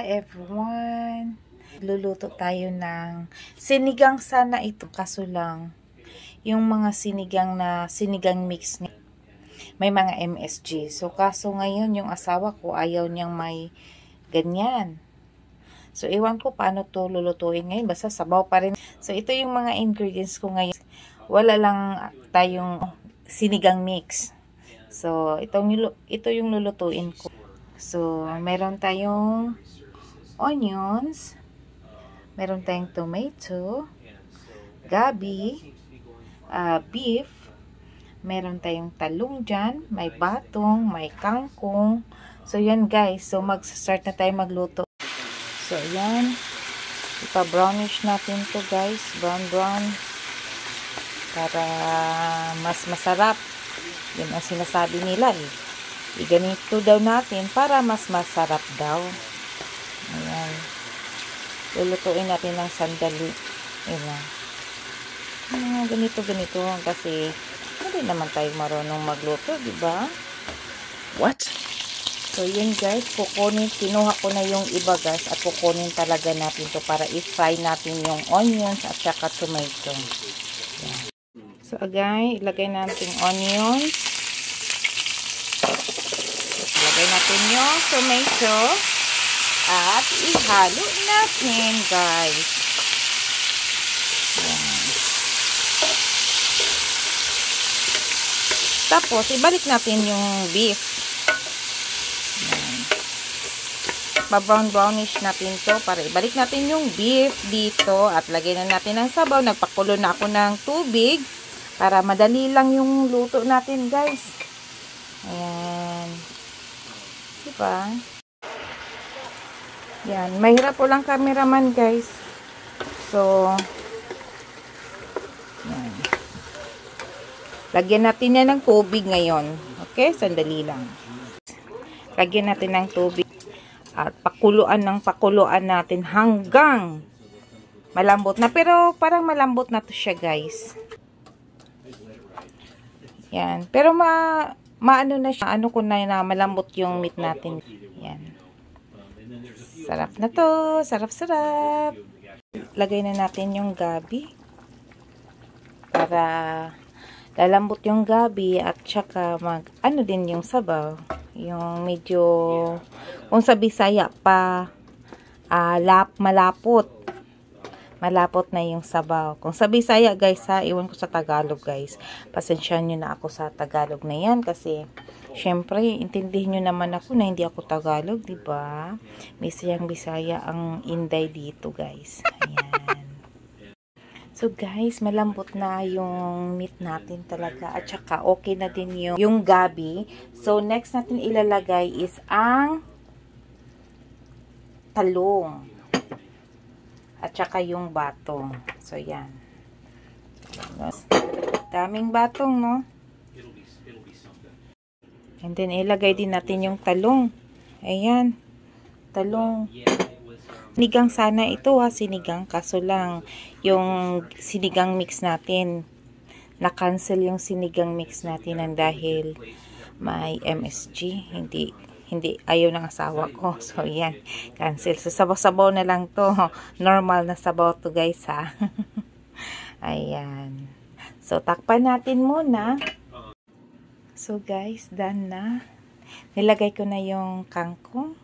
Hi everyone! Luluto tayo ng sinigang sana ito, kaso lang yung mga sinigang mix may mga MSG. So kaso ngayon yung asawa ko ayaw niyang may ganyan. So ewan ko paano to lulutuin ngayon, basta sabaw pa rin. So ito yung mga ingredients ko ngayon. Wala lang tayong sinigang mix. So ito yung lulutuin ko. So meron tayong onions, meron tayong tomato, gabi, beef, meron tayong talong dyan, may batong, may kangkong. So yan guys, so mag-start na tayo magluto. So yan, ipa-brownish natin to guys, brown para mas masarap. Yun ang sinasabi nila eh. Iganito daw natin para mas masarap daw. Ayan. Lulutuin natin ng sandali. Ayan. Ganito kasi hindi naman tayo marunong magluto, diba? What? So yun guys, kinuha ko na yung iba guys at kukunin talaga natin to para i-fry natin yung onions at saka tomato. Ayan. So again, ilagay natin onions. Ilagay natin yung tomato at ihalo natin guys. Ayan. Tapos ibalik natin yung beef. Pa-brownish natin to para ibalik natin yung beef dito at lagay na natin ng sabaw. Nagpakulo na ako ng tubig para madali lang yung luto natin guys. Ayan. Diba? Yan. Mahirap po lang cameraman guys. So, yan. Lagyan natin yan ng tubig ngayon. Okay? Sandali lang. Lagyan natin ng tubig. At pakuluan natin hanggang malambot na. Pero parang malambot na to siya guys. Yan. Pero maano na siya. Ano ko na malambot yung meat natin. Yan. Sarap na to. Sarap. Lagay na natin yung gabi. Para lalambot yung gabi at saka ano din yung sabaw. Yung medyo kung sa Bisaya pa malapot. Malapot na yung sabaw. Kung sa Bisaya guys ha, iwan ko sa Tagalog guys. Pasensyahan nyo na ako sa Tagalog na yan kasi syempre, intindihin nyo naman ako na hindi ako Tagalog, diba? Bisaya ang inday dito guys. Ayan. So guys, malambot na yung meat natin talaga at saka okay na din yung gabi. So next natin ilalagay is ang talong at saka yung batong. So yan. Daming batong, no? And then ilagay din natin yung talong. Ayan. Talong. Sinigang sana ito ha, sinigang. Kaso lang, yung sinigang mix natin, na-cancel yung sinigang mix natin dahil may MSG. Hindi ayaw ng asawa ko. So, yan. Cancel. So, sabaw-sabaw na lang to. Normal na sabaw to guys ha. Ayan. So, takpan natin muna. So, guys, done na. Nilagay ko na yung kangkong.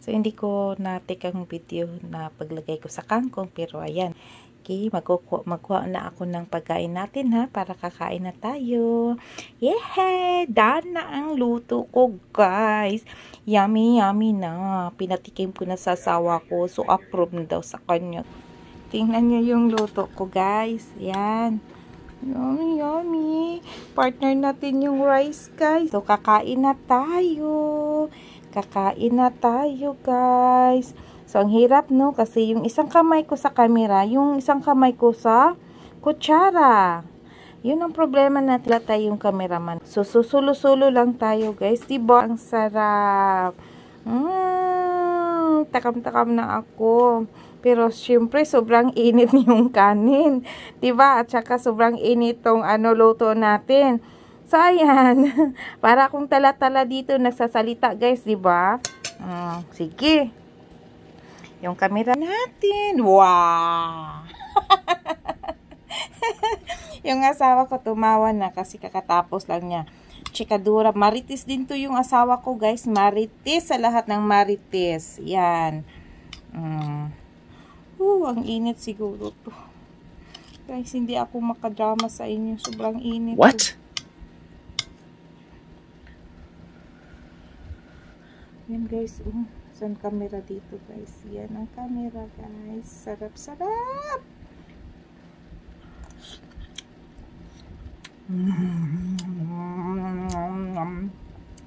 So, hindi ko na-take ang video na paglagay ko sa kangkong. Pero, ayan. Okay, magkuha na ako ng pagkain natin ha. Para kakain na tayo. Yeah! Done na ang luto ko, guys. Yummy na. Pinatikim ko na sa asawa ko. So, approve na daw sa kanya. Tingnan nyo yung luto ko, guys. Yan. Yummy. Partner natin yung rice, guys. So, kakain na tayo. Guys. So, ang hirap, no? Kasi yung isang kamay ko sa camera, yung isang kamay ko sa kutsara. Yun ang problema natin. Wala tayong cameraman. So, susulo-sulo lang tayo, guys. Diba? Ang sarap. Takam-takam na ako. Pero, syempre, sobrang init yung kanin. Diba? At saka, sobrang init tong luto natin. So, ayan. Para akong tala-tala dito nagsasalita, guys, diba? Sige. Yung camera natin. Wow! Yung asawa ko tumawa na kasi kakatapos lang niya. Chikadura. Marites din to yung asawa ko, guys. Marites sa lahat ng marites. Yan. Ang init siguro to. Guys, hindi ako makadrama sa inyo. Sobrang init. What? Yan, guys. Saan camera dito, guys? Yan ang camera, guys. Sarap, sarap!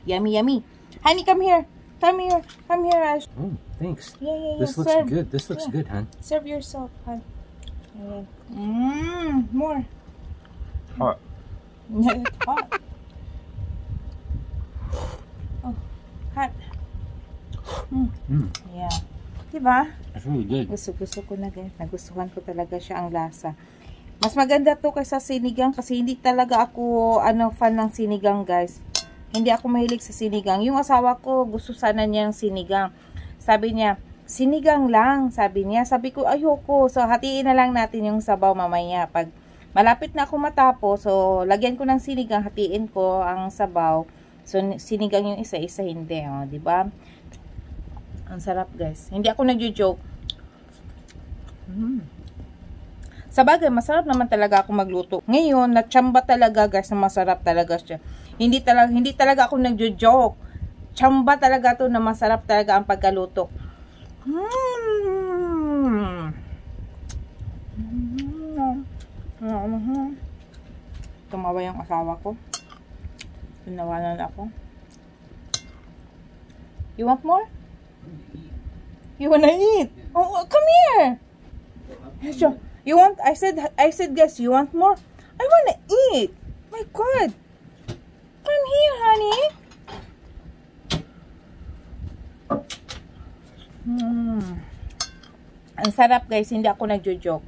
Yummy, yummy. Honey, come here. Come here. Come here, Ash. Oh, thanks. Yeah. This looks Serve. good. This looks good, hon. Serve yourself, hon. More. Hot. Yeah, it's hot. Oh, hot. Yeah. Diba? That's really good. Gusto ko na, guys. Nagustuhan ko talaga siya ang lasa. Mas maganda to kaysa sinigang kasi hindi talaga ako fan ng sinigang, guys. Hindi ako mahilig sa sinigang. Yung asawa ko gusto sana niya ng sinigang. Sabi niya, sinigang lang, sabi niya. Sabi ko, ayoko. So, hatiin na lang natin yung sabaw mamaya. Pag malapit na ako matapos, so, lagyan ko ng sinigang, hatiin ko ang sabaw. So, sinigang yung isa-isa, hindi. Oh, diba? Ang sarap, guys. Hindi ako nagjo-joke. Sabagay, masarap naman talaga ako magluto. Ngayon, natsamba talaga, guys, na masarap talaga siya. Hindi talaga ako nagjo-joke. Tsamba talaga to na masarap talaga ang pagkaluto. Tumawa yung asawa ko. Tinawanan ako. You want more? You wanna eat? Oh, come here. You want? I said, guys, you want more? I wanna eat. My God. Come here, honey. Ang sarap, guys. Hindi ako nagjo-joke.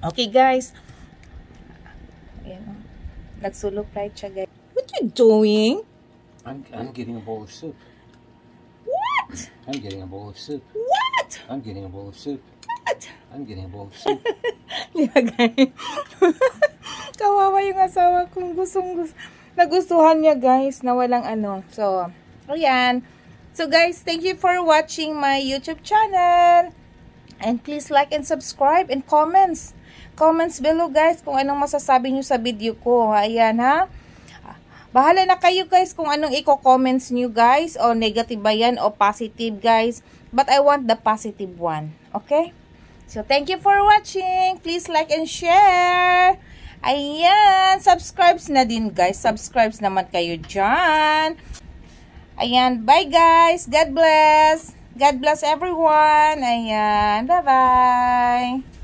Okay, guys. Ayan. Nagsulok right siya, guys. What you doing? I'm getting a bowl of soup. What? I'm getting a bowl of soup. What? I'm getting a bowl of soup. What? I'm getting a bowl of soup. Yeah, guys. Kawawa yung asawa kong nagustuhan niya, guys, na walang So, ayan. So, guys, thank you for watching my YouTube channel. And please like and subscribe and comments. Comments below, guys, kung anong masasabi nyo sa video ko. Ayan, ha? Bahala na kayo, guys, kung anong i-comments nyo, guys. O negative ba yan o positive, guys. But I want the positive one. Okay? So, thank you for watching. Please like and share. Ayan. Subscribes na din, guys. Subscribes naman kayo dyan. Ayan. Bye, guys. God bless. God bless everyone. Ayan. Bye-bye.